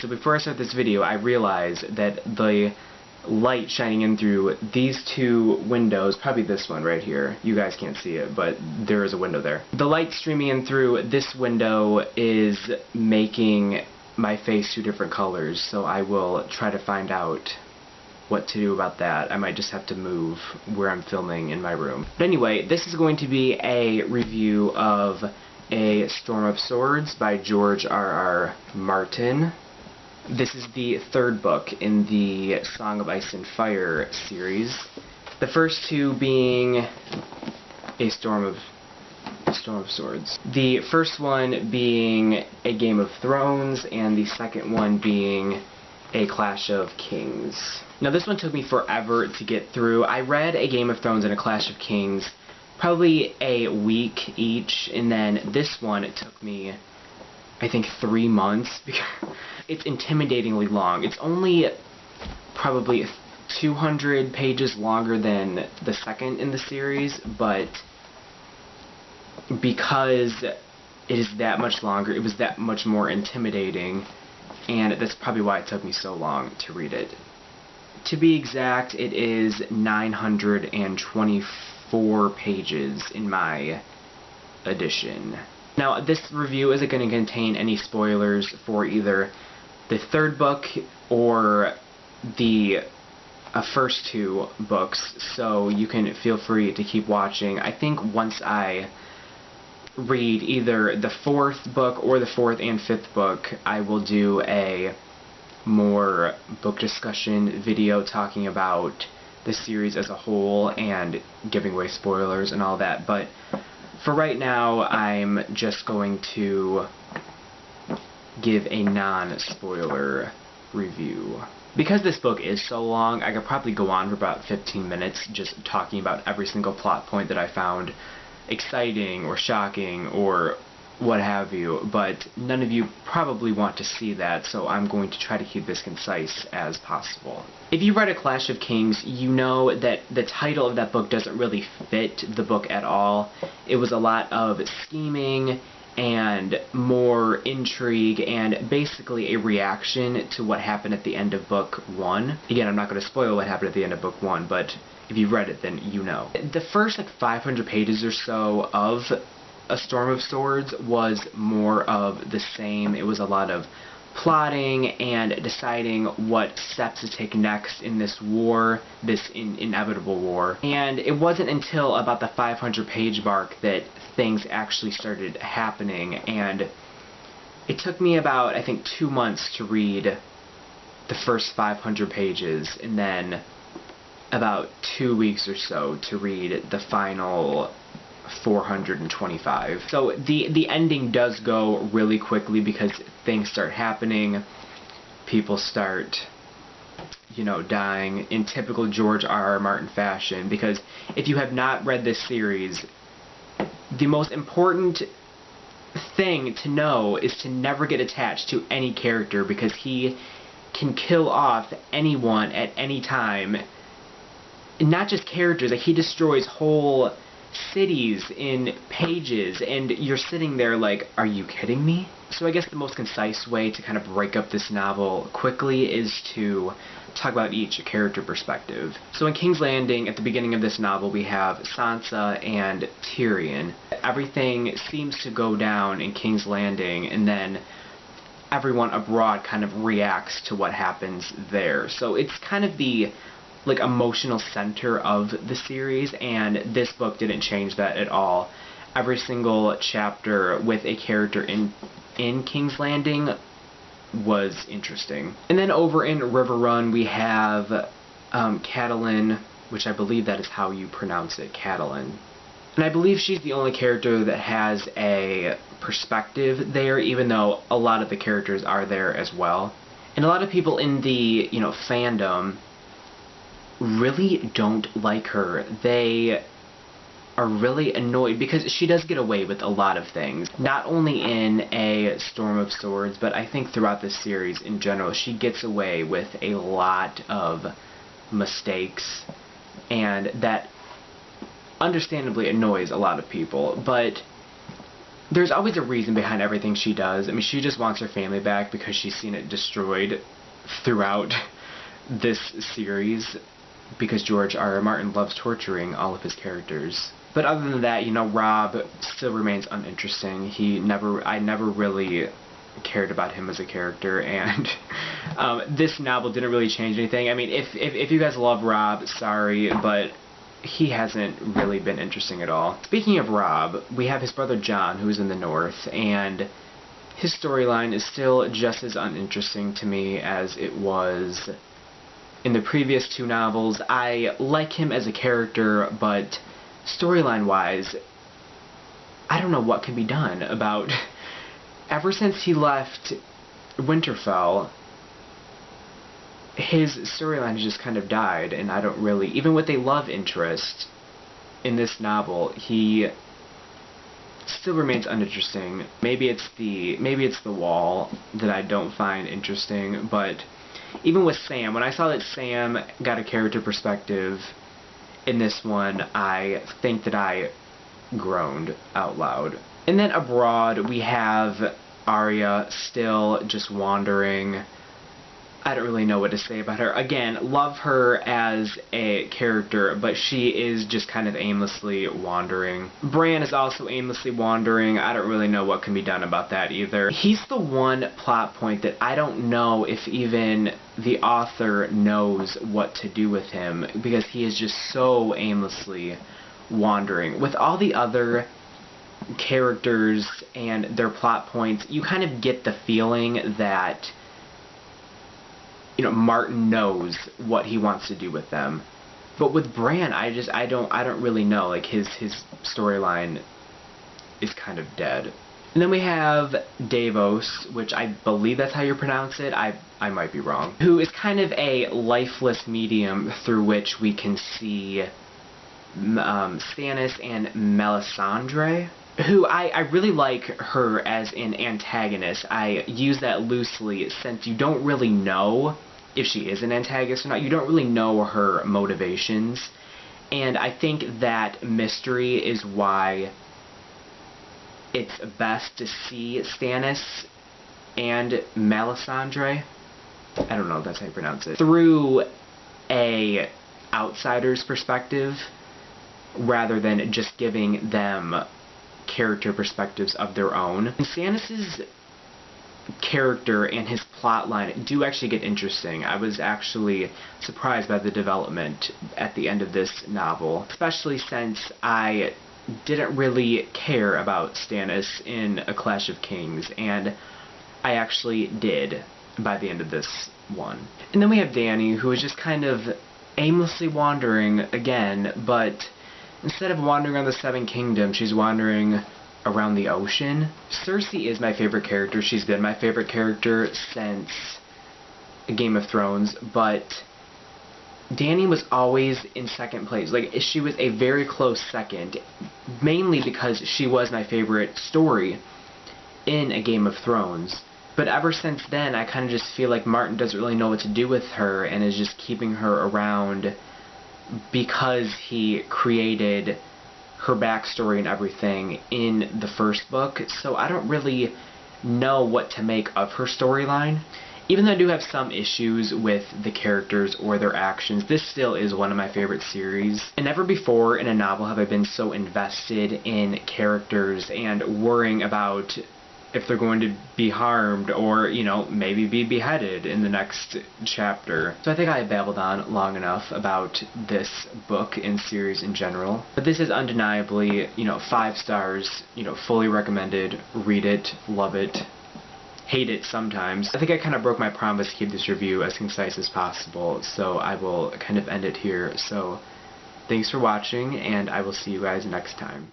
So before I start this video, I realized that the light shining in through these two windows, probably this one right here, you guys can't see it, but there is a window there. The light streaming in through this window is making my face two different colors, so I will try to find out what to do about that. I might just have to move where I'm filming in my room. But anyway, this is going to be a review of A Storm of Swords by George R.R. Martin. This is the third book in the Song of Ice and Fire series. The first two being A Storm of Swords. The first one being A Game of Thrones, and the second one being A Clash of Kings. Now this one took me forever to get through. I read A Game of Thrones and A Clash of Kings probably a week each, and then this one it took me, I think, 3 months. It's intimidatingly long. It's only probably 200 pages longer than the second in the series, but because it is that much longer, it was that much more intimidating, and that's probably why it took me so long to read it. To be exact, it is 924 pages in my edition. Now, this review isn't going to contain any spoilers for either the third book or the first two books, so you can feel free to keep watching. I think once I read either the fourth book or the fourth and fifth book, I will do a more book discussion video talking about the series as a whole and giving away spoilers and all that, but for right now I'm just going to give a non-spoiler review. Because this book is so long, I could probably go on for about 15 minutes just talking about every single plot point that I found exciting or shocking or what have you, but none of you probably want to see that, so I'm going to try to keep this concise as possible. If you read A Clash of Kings, you know that the title of that book doesn't really fit the book at all. It was a lot of scheming and more intrigue and basically a reaction to what happened at the end of book 1. Again, I'm not going to spoil what happened at the end of book 1, but if you read it, then you know. The first 500 pages or so of A Storm of Swords was more of the same. It was a lot of plotting and deciding what steps to take next in this war, this inevitable war. And it wasn't until about the 500-page mark that things actually started happening, and it took me about, I think, 2 months to read the first 500 pages, and then about 2 weeks or so to read the final 425. So the ending does go really quickly because things start happening, people start, you know, dying in typical George R.R. Martin fashion, because if you have not read this series, the most important thing to know is to never get attached to any character, because he can kill off anyone at any time. And not just characters, like he destroys whole cities in pages, and you're sitting there like, are you kidding me? So I guess the most concise way to kind of break up this novel quickly is to talk about each character perspective. So in King's Landing, at the beginning of this novel, we have Sansa and Tyrion. Everything seems to go down in King's Landing, and then everyone abroad kind of reacts to what happens there. So it's kind of the emotional center of the series, and this book didn't change that at all. Every single chapter with a character in King's Landing was interesting. And then over in Riverrun we have Catelyn, which I believe that is how you pronounce it, Catelyn. And I believe she's the only character that has a perspective there, even though a lot of the characters are there as well. And a lot of people in the, fandom really don't like her. They are really annoyed because she does get away with a lot of things. Not only in A Storm of Swords, but I think throughout this series in general, she gets away with a lot of mistakes, and that understandably annoys a lot of people. But there's always a reason behind everything she does. I mean, she just wants her family back because she's seen it destroyed throughout this series, because George R.R. Martin loves torturing all of his characters. But other than that, you know, Robb still remains uninteresting. I never really cared about him as a character, and this novel didn't really change anything. I mean, if you guys love Robb, sorry, but he hasn't really been interesting at all. Speaking of Robb, we have his brother Jon, who's in the North, and his storyline is still just as uninteresting to me as it was in the previous two novels. I like him as a character, but storyline-wise, I don't know what can be done about... Ever since he left Winterfell, his storyline has just kind of died, and I don't really... Even with a love interest in this novel, he still remains uninteresting. Maybe it's the wall that I don't find interesting, but even with Sam, when I saw that Sam got a character perspective in this one, I think that I groaned out loud. And then abroad, we have Arya still just wandering. I don't really know what to say about her. Again, love her as a character, but she is just kind of aimlessly wandering. Bran is also aimlessly wandering. I don't really know what can be done about that either. He's the one plot point that I don't know if even the author knows what to do with him, because he is just so aimlessly wandering. With all the other characters and their plot points, you kind of get the feeling that, you know, Martin knows what he wants to do with them. But with Bran, I don't really know. Like, his storyline is kind of dead. And then we have Davos, which I believe that's how you pronounce it. I might be wrong. Who is kind of a lifeless medium through which we can see Stannis and Melisandre, who I really like her as an antagonist. I use that loosely since you don't really know if she is an antagonist or not. You don't really know her motivations, and I think that mystery is why it's best to see Stannis and Melisandre, I don't know if that's how you pronounce it, through a outsider's perspective, rather than just giving them character perspectives of their own. And Stannis' character and his plotline do actually get interesting. I was actually surprised by the development at the end of this novel, especially since I didn't really care about Stannis in A Clash of Kings, and I actually did by the end of this one. And then we have Dany, who is just kind of aimlessly wandering again, but instead of wandering on the Seven Kingdoms, she's wandering around the ocean. Cersei is my favorite character. She's been my favorite character since Game of Thrones, but Dany was always in second place. Like, she was a very close second, mainly because she was my favorite story in A Game of Thrones. But ever since then, I kind of just feel like Martin doesn't really know what to do with her and is just keeping her around because he created her backstory and everything in the first book. So I don't really know what to make of her storyline. Even though I do have some issues with the characters or their actions, this still is one of my favorite series. And never before in a novel have I been so invested in characters and worrying about if they're going to be harmed or, you know, maybe be beheaded in the next chapter. So I think I babbled on long enough about this book and series in general. But this is undeniably, you know, 5 stars, you know, fully recommended. Read it, love it, hate it sometimes. I think I kind of broke my promise to keep this review as concise as possible, so I will kind of end it here. So thanks for watching, and I will see you guys next time.